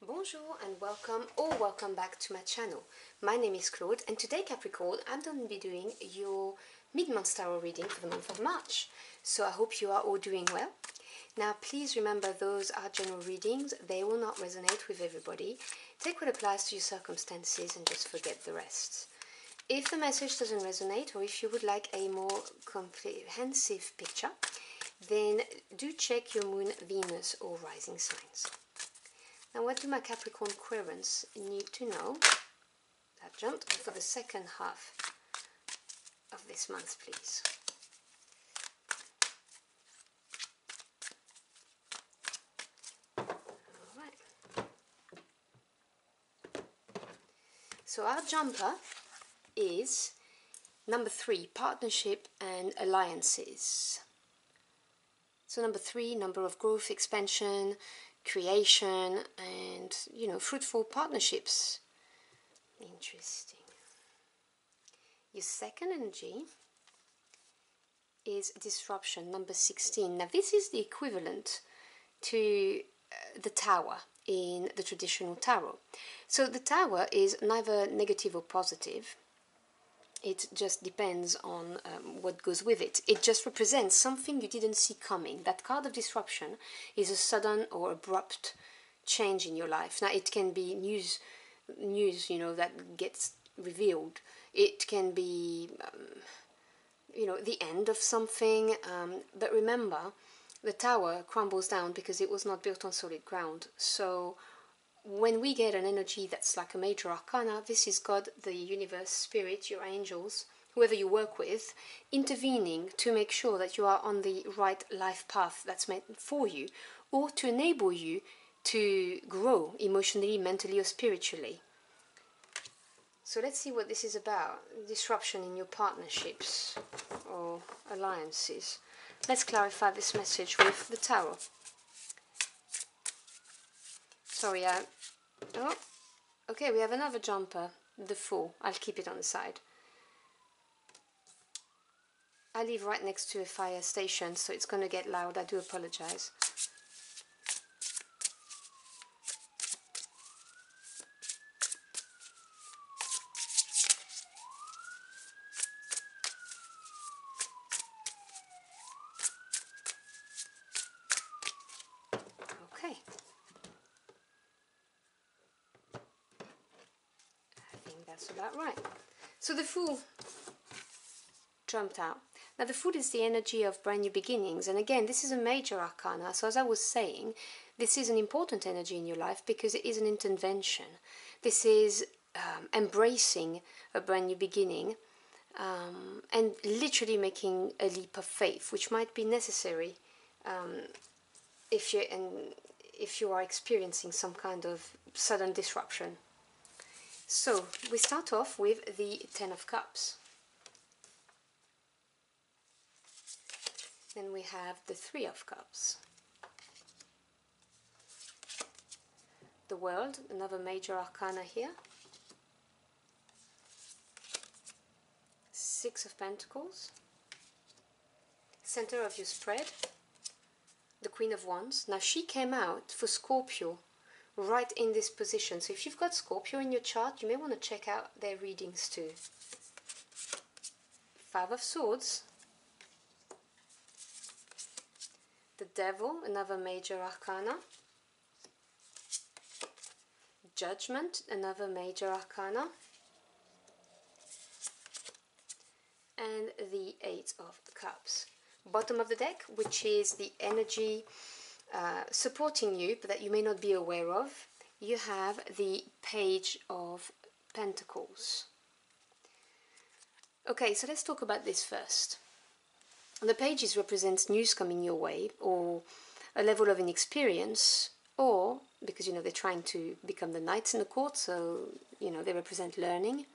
Bonjour and welcome or welcome back to my channel. My name is Claude and today Capricorn I'm going to be doing your mid-month tarot reading for the month of March. So I hope you are all doing well. Now please remember those are general readings, they will not resonate with everybody. Take what applies to your circumstances and just forget the rest. If the message doesn't resonate or if you would like a more comprehensive picture, then do check your moon, Venus or rising signs. Now what do my Capricorn querents need to know? That jumped for the second half of this month, please. Alright. So our jumper is number 3, partnership and alliances. So number 3, number of growth, expansion, creation, and fruitful partnerships. Interesting. Your second energy is disruption, number 16. Now this is the equivalent to the tower in the traditional tarot. So the tower is neither negative or positive. It just depends on what goes with it. It just represents something you didn't see coming. That card of disruption is a sudden or abrupt change in your life. Now it can be news that gets revealed. It can be the end of something. But remember, the tower crumbles down because it was not built on solid ground. So when we get an energy that's like a major arcana, this is God, the universe, spirit, your angels, whoever you work with, intervening to make sure that you are on the right life path that's meant for you, or to enable you to grow emotionally, mentally, or spiritually. So let's see what this is about. Disruption in your partnerships or alliances. Let's clarify this message with the tarot. Sorry, oh, okay, we have another jumper, the Fool. I'll keep it on the side. I live right next to a fire station, so it's going to get loud. I do apologize. Okay. I think that's about right. So the Fool jumped out. Now the Fool is the energy of brand new beginnings, and again this is a major arcana, so as I was saying, this is an important energy in your life because it is an intervention. This is embracing a brand new beginning and literally making a leap of faith, which might be necessary if you are experiencing some kind of sudden disruption. So we start off with the Ten of Cups. Then we have the Three of Cups. The World, another major arcana here. Six of Pentacles. Center of your spread. The Queen of Wands. Now she came out for Scorpio right in this position. So if you've got Scorpio in your chart, you may want to check out their readings too. Five of Swords. The Devil, another major arcana. Judgment, another major arcana. And the Eight of Cups. Bottom of the deck, which is the energy supporting you, but that you may not be aware of, you have the Page of Pentacles. Okay, so let's talk about this first. The pages represents news coming your way, or a level of inexperience, or because they're trying to become the knights in the court, so they represent learning,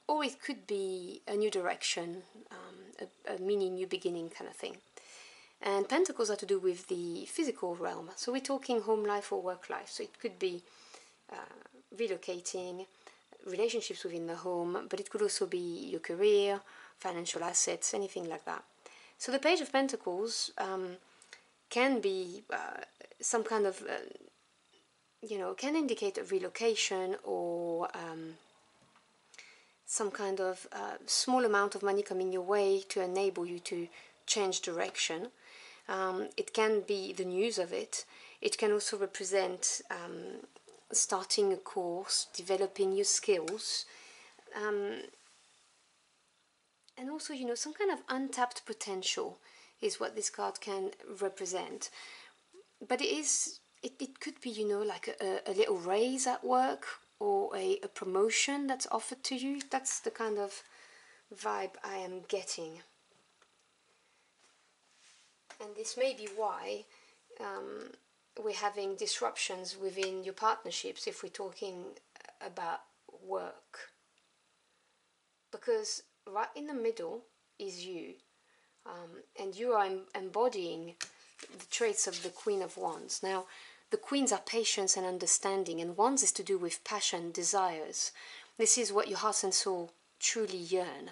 or it could be a new direction, a mini new beginning kind of thing. And pentacles are to do with the physical realm, so we're talking home life or work life, so it could be relocating, relationships within the home, but it could also be your career, financial assets, anything like that. So the Page of Pentacles can be some kind of can indicate a relocation or some kind of small amount of money coming your way to enable you to change direction. It can be the news of it. It can also represent starting a course, developing your skills, and also, some kind of untapped potential is what this card can represent. But it could be, like a little raise at work, or a promotion that's offered to you. That's the kind of vibe I am getting. And this may be why we're having disruptions within your partnerships if we're talking about work. Because right in the middle is you, and you are embodying the traits of the Queen of Wands. Now, the Queens are patience and understanding, and Wands is to do with passion, desires. This is what your heart and soul truly yearn.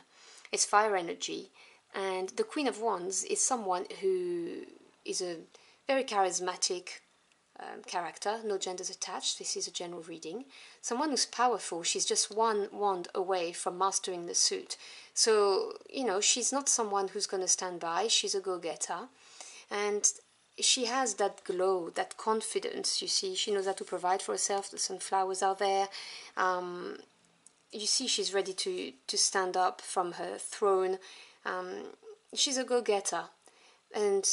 It's fire energy, and the Queen of Wands is someone who is a very charismatic character, no genders attached. This is a general reading. Someone who's powerful. She's just one wand away from mastering the suit. So, she's not someone who's going to stand by. She's a go-getter. And she has that glow, that confidence, you see. She knows how to provide for herself. The sunflowers are there. You see she's ready to stand up from her throne. She's a go-getter. And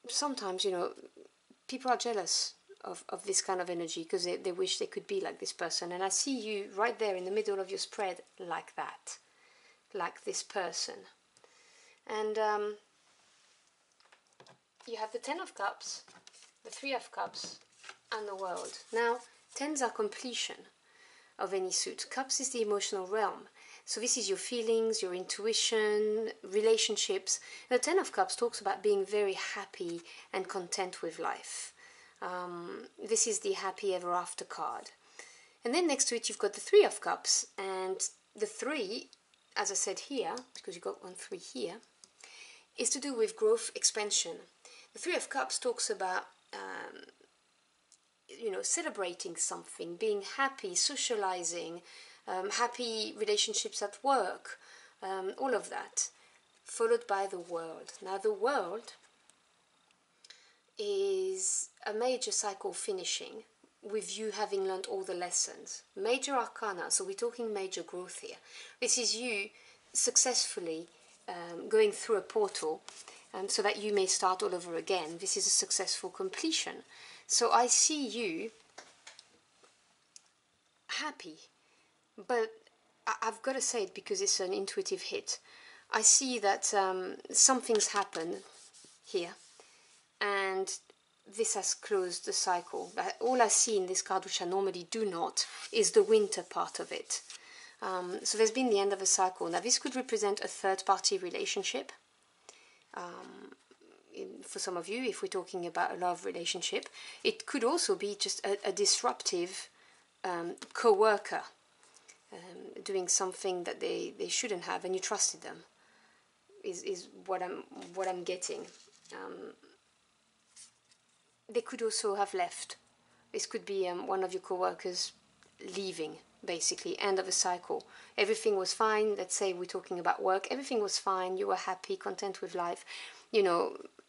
sometimes, people are jealous of this kind of energy because they wish they could be like this person. And I see you right there in the middle of your spread like that, like this person. And you have the Ten of Cups, the Three of Cups, and the World. Now, tens are completion of any suit. Cups is the emotional realm. So this is your feelings, your intuition, relationships. The Ten of Cups talks about being very happy and content with life. This is the happy ever after card. And then next to it you've got the Three of Cups. And the three, as I said here, because you've got 1, 3 here, is to do with growth, expansion. The Three of Cups talks about celebrating something, being happy, socializing, happy relationships at work, all of that, followed by the World. Now, the World is a major cycle finishing with you having learned all the lessons. Major arcana, so we're talking major growth here. This is you successfully going through a portal so that you may start all over again. This is a successful completion. So I see you happy, but I've got to say it because it's an intuitive hit. I see that something's happened here, and this has closed the cycle. All I see in this card, which I normally do not, is the winter part of it. So there's been the end of a cycle. Now this could represent a third-party relationship. For some of you, if we're talking about a love relationship, it could also be just a disruptive co-worker doing something that they shouldn't have, and you trusted them. Is what I'm getting. They could also have left. This could be one of your co-workers leaving, basically, end of a cycle. Everything was fine. Let's say we're talking about work. Everything was fine. You were happy, content with life.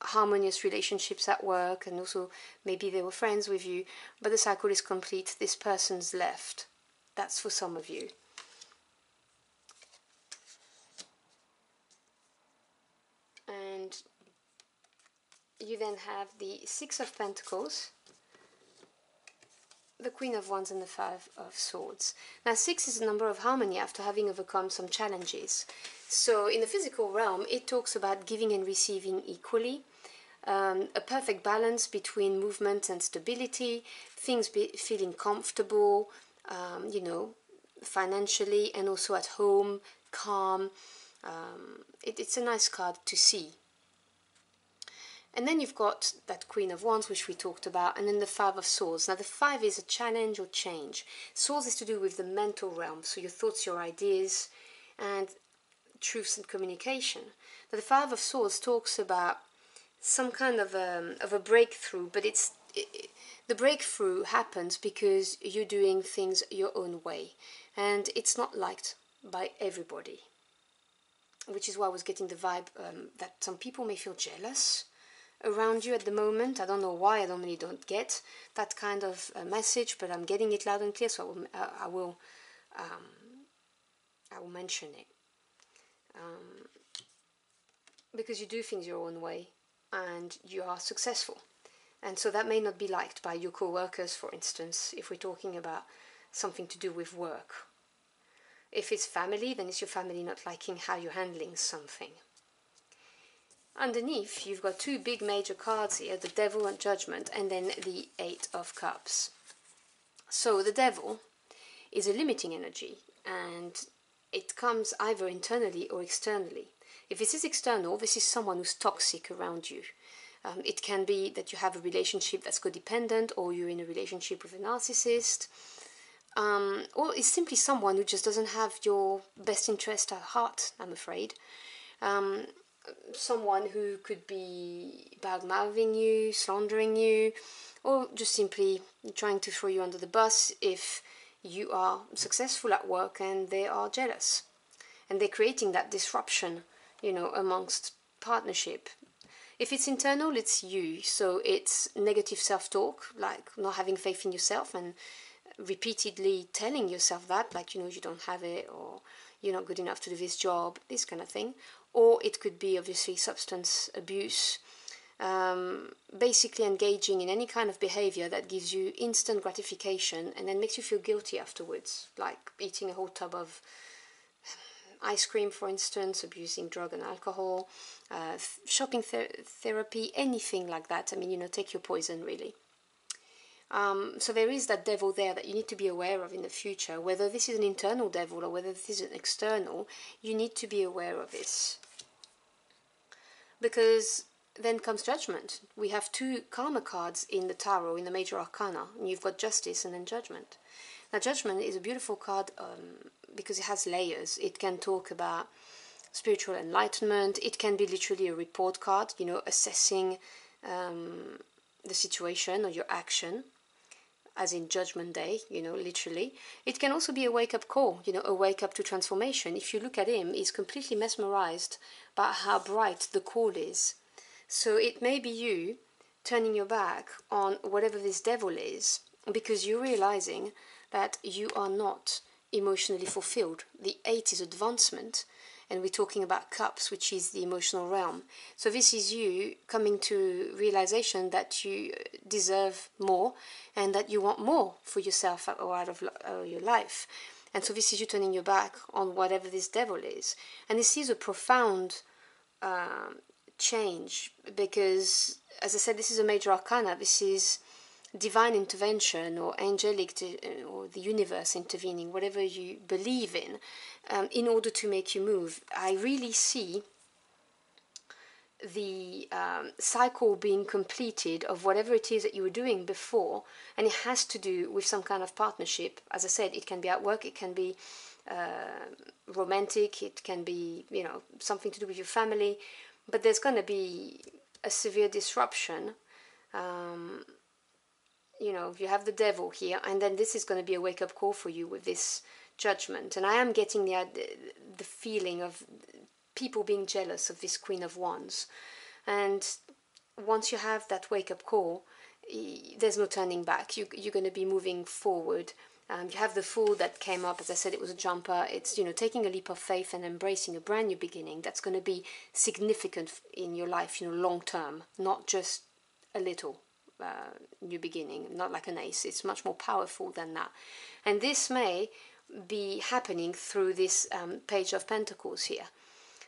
Harmonious relationships at work, and also maybe they were friends with you. But the cycle is complete. This person's left. That's for some of you. And you then have the Six of Pentacles, the Queen of Wands, and the Five of Swords. Now 6 is a number of harmony after having overcome some challenges. So in the physical realm, it talks about giving and receiving equally, a perfect balance between movement and stability, things feeling comfortable, financially, and also at home, calm. It's a nice card to see. And then you've got that Queen of Wands, which we talked about, and then the Five of Swords. Now the 5 is a challenge or change. Swords is to do with the mental realm, so your thoughts, your ideas, and truths and communication. Now the Five of Swords talks about some kind of a breakthrough, but The breakthrough happens because you're doing things your own way, and it's not liked by everybody, which is why I was getting the vibe that some people may feel jealous around you at the moment. I don't know why. I normally don't get that kind of message, but I'm getting it loud and clear, so I will mention it, because you do things your own way and you are successful. And so that may not be liked by your co-workers, for instance, if we're talking about something to do with work. If it's family, then it's your family not liking how you're handling something. Underneath, you've got two big major cards here, the Devil and Judgment, and then the Eight of Cups. So the Devil is a limiting energy, and it comes either internally or externally. If this is external, this is someone who's toxic around you. It can be that you have a relationship that's codependent, or you're in a relationship with a narcissist, or it's simply someone who just doesn't have your best interest at heart, I'm afraid. Someone who could be bad-mouthing you, slandering you, or just simply trying to throw you under the bus if you are successful at work and they are jealous. And they're creating that disruption, amongst partnership. If it's internal, it's you. So it's negative self-talk, like not having faith in yourself and repeatedly telling yourself that, like, you don't have it, or you're not good enough to do this job, this kind of thing. Or it could be, obviously, substance abuse, basically engaging in any kind of behavior that gives you instant gratification and then makes you feel guilty afterwards, like eating a whole tub of ice cream, for instance, abusing drug and alcohol, shopping therapy, anything like that. I mean, take your poison, really. So there is that devil there that you need to be aware of in the future. Whether this is an internal devil or whether this is an external, you need to be aware of this. Because then comes Judgment. We have two karma cards in the tarot, in the major arcana, and you've got Justice and then Judgment. Now, Judgment is a beautiful card because it has layers. It can talk about spiritual enlightenment. It can be literally a report card, assessing the situation or your action, as in Judgment Day, literally. It can also be a wake-up call, a wake-up to transformation. If you look at him, he's completely mesmerized by how bright the call is. So it may be you turning your back on whatever this devil is, because you're realizing that you are not emotionally fulfilled. The 8 is advancement, and we're talking about cups, which is the emotional realm. So this is you coming to realization that you deserve more and that you want more for yourself or out of your life. And so this is you turning your back on whatever this devil is. And this is a profound change because, as I said, this is a major arcana. This is divine intervention or angelic or the universe intervening, whatever you believe in order to make you move. I really see the cycle being completed of whatever it is that you were doing before, and it has to do with some kind of partnership. As I said, it can be at work, it can be romantic, it can be something to do with your family, but there's going to be a severe disruption. You have the devil here, and then this is going to be a wake-up call for you with this Judgment. And I am getting the feeling of people being jealous of this Queen of Wands. And once you have that wake-up call, there's no turning back. You're going to be moving forward. You have the Fool that came up. As I said, it was a jumper. It's taking a leap of faith and embracing a brand new beginning. That's going to be significant in your life, long term, not just a little new beginning, not like an ace. It's much more powerful than that. And this may be happening through this Page of Pentacles here.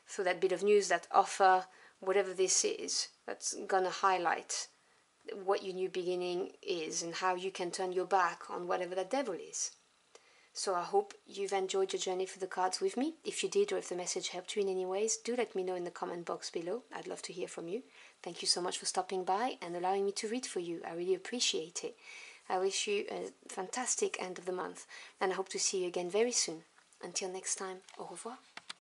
So that bit of news, that offer, whatever this is, that's going to highlight what your new beginning is and how you can turn your back on whatever that devil is. So I hope you've enjoyed your journey for the cards with me. If you did, or if the message helped you in any ways, do let me know in the comment box below. I'd love to hear from you. Thank you so much for stopping by and allowing me to read for you. I really appreciate it. I wish you a fantastic end of the month, and I hope to see you again very soon. Until next time, au revoir.